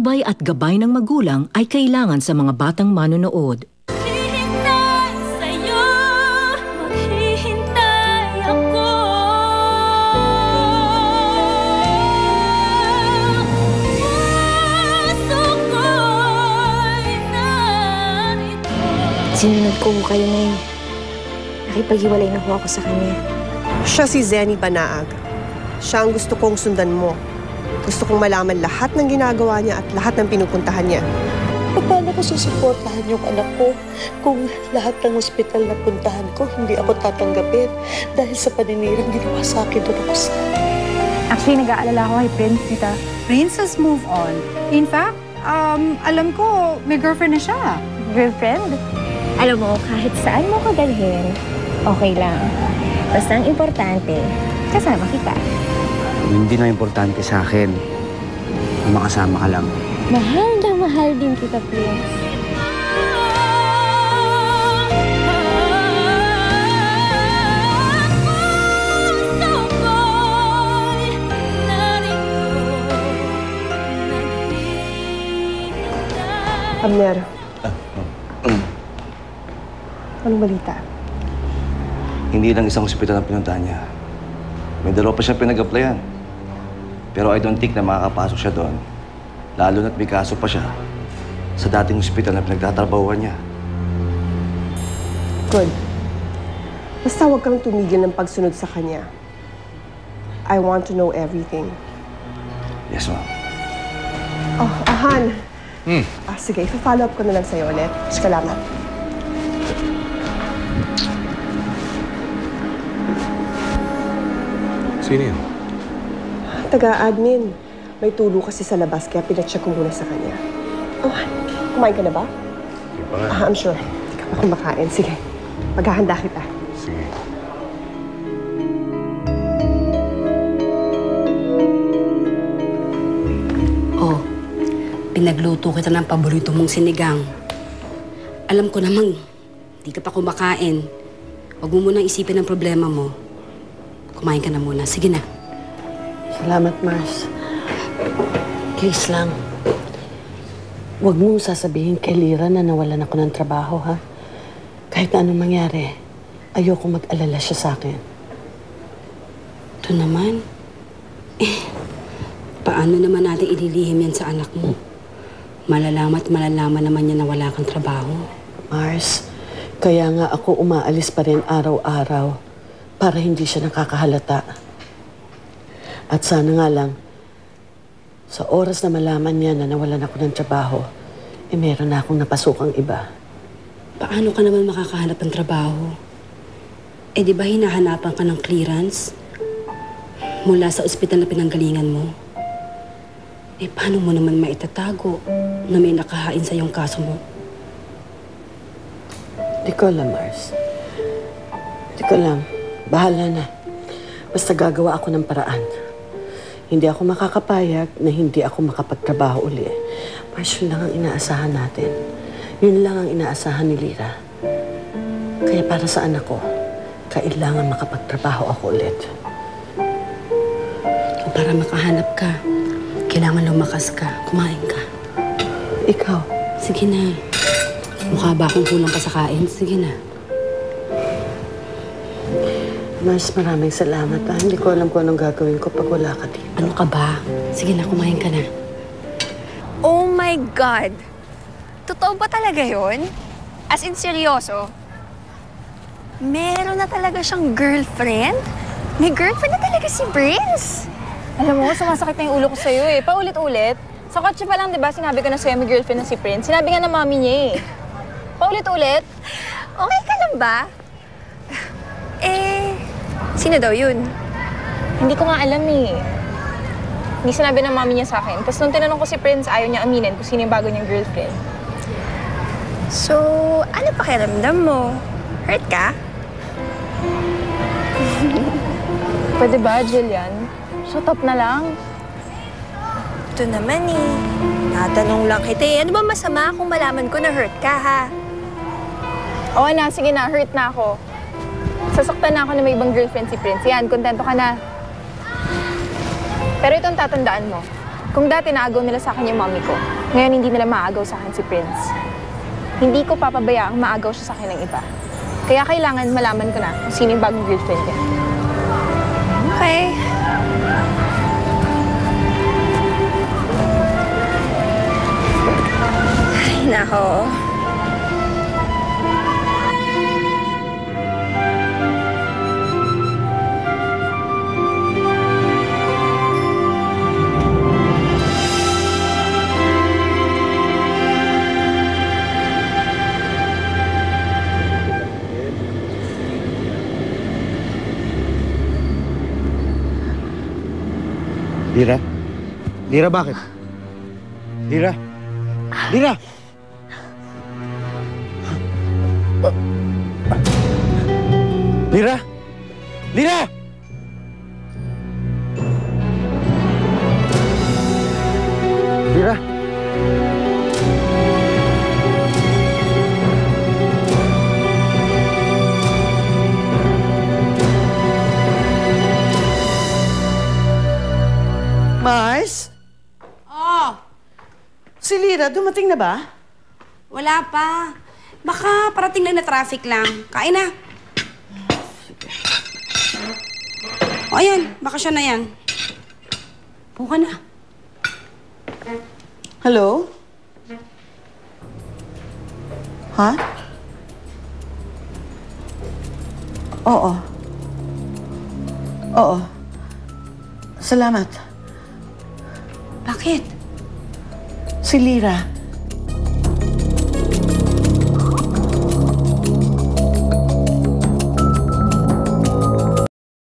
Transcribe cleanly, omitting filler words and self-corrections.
patnubay at gabay ng magulang ay kailangan sa mga batang manonood. Maghihintay sa'yo, maghihintay ako. Puso ko'y narito. Sinunod ko kayo na yun. Nakipaghiwalay na ho ako sa kanya. Siya si Zenny Banaag. Siya ang gusto kong sundan mo. Gusto kong malaman lahat ng ginagawa niya at lahat ng pinupuntahan niya. Paano ko susuportahan yung anak ko kung lahat ng ospital na puntahan ko, hindi ako tatanggapin dahil sa paninirang ginawa sa akin doon ako sa... Actually, nag-aalala ko kay Prince, tita. Prince has moved on. In fact, alam ko, may girlfriend na siya. Girlfriend? Alam mo, kahit saan mo ko dalhin, okay lang. Basta ang importante, kasama kita. Hindi na importante sa akin. Makasama ka lang. Mahal na mahal din kita, Prince. Puso ko'y narito, naghihintay. Abner. Anong balita? Hindi lang isang ospital ang pinuntahan niya. May dalawa pa siya pinag-applyan. Pero I don't think na makakapasok siya doon. Lalo na't may kaso pa siya sa dating ospital na pinagtatrabahuan niya. Good. Basta huwag kang tumigil ng pagsunod sa kanya. I want to know everything. Yes, ma'am. Oh, Han. Sige, ipa-follow up ko na lang sa'yo ulit. Salamat. Sino yun? Taga-admin. May tulo kasi sa labas, kaya pinacheck ko muna sa kanya. Oh, Han, kumain ka na ba? Hindi pa nga. I'm sure. Hindi ka pa kumakain. Sige, maghahanda kita. Sige. Oh, pinagluto kita ng paborito mong sinigang. Alam ko namang, hindi ka pa kumakain. Huwag mo munang isipin ang problema mo. Kumain ka na muna. Sige na. Salamat, Mars. Please lang. Huwag mong sasabihin kay Lira na nawalan ako ng trabaho, ha? Kahit na anong mangyari, ayoko mag-alala siya sa akin. Ito naman. Paano naman natin ililihim yan sa anak mo? Malalaman naman niya na wala kang trabaho. Mars, kaya nga ako umaalis pa rin araw-araw para hindi siya nakakahalata. At sana nga lang, sa oras na malaman niya na nawalan ako ng trabaho, meron na akong napasukang iba. Paano ka naman makakahanap ng trabaho? Di ba hinahanapan ka ng clearance mula sa ospital na pinanggalingan mo? Paano mo naman maitatago na may nakahain sa iyong kaso mo? Di ko alam, Mars. Di ko alam. Bahala na. Basta gagawa ako ng paraan. Hindi ako makakapayag na hindi ako makapagtrabaho uli. Mars, yun lang ang inaasahan natin. Yun lang ang inaasahan ni Lira. Kaya para sa anak ko, kailangan makapagtrabaho ako ulit. Para makahanap ka, kailangan lumakas ka, kumain ka. Ikaw? Sige na. Mukha ba akong kulang pa sa kain? Sige na. Mars, maraming salamat. Hindi ko alam kung anong gagawin ko pag wala ka dito. Ano ka ba? Sige na, kumain ka na. Oh my God! Totoo ba talaga yun? As in, seryoso? Meron na talaga siyang girlfriend? May girlfriend na talaga si Prince? Alam mo, sumasakit na yung ulo ko sa'yo eh. Paulit-ulit. Sa kotse pa lang, di ba, sinabi ko na sa'yo may girlfriend na si Prince. Sinabi nga ng mami niya eh. Paulit-ulit. Okay ka lang ba? Sino daw yun? Hindi ko nga alam eh. Hindi sinabi ng mami niya sa akin. Tapos nung tinanong ko si Prince, ayaw niya aminin kung sino yung bago niyang girlfriend. So, ano pakiramdam mo? Hurt ka? Pwede ba, Jillian? Shut up na lang. Ito naman eh. Natanong lang kita eh. Ano ba masama kung malaman ko na hurt ka, ha? Oo na, sige na. Hurt na ako. Sasaktan na ako na may ibang girlfriend si Prince. Yan, kontento ka na. Pero itong tatandaan mo. Kung dati naagaw nila sa akin yung mommy ko, ngayon hindi nila maagaw sa akin si Prince. Hindi ko papabayaang maagaw siya sa akin ng iba. Kaya kailangan malaman ko na kung sino yung bagong girlfriend niya. Okay. Ay, nako. Lira? Lira, bakit? Lira? Lira! Lira! Lira! Lira! Mars? Oh, Si Lira, dumating na ba? wala pa. Baka parating lang na traffic lang. Kain na. O ayan, bakasyon na yan. Buka na. Hello? Ha? Oo. Oo. Salamat. Bakit? Si Lira,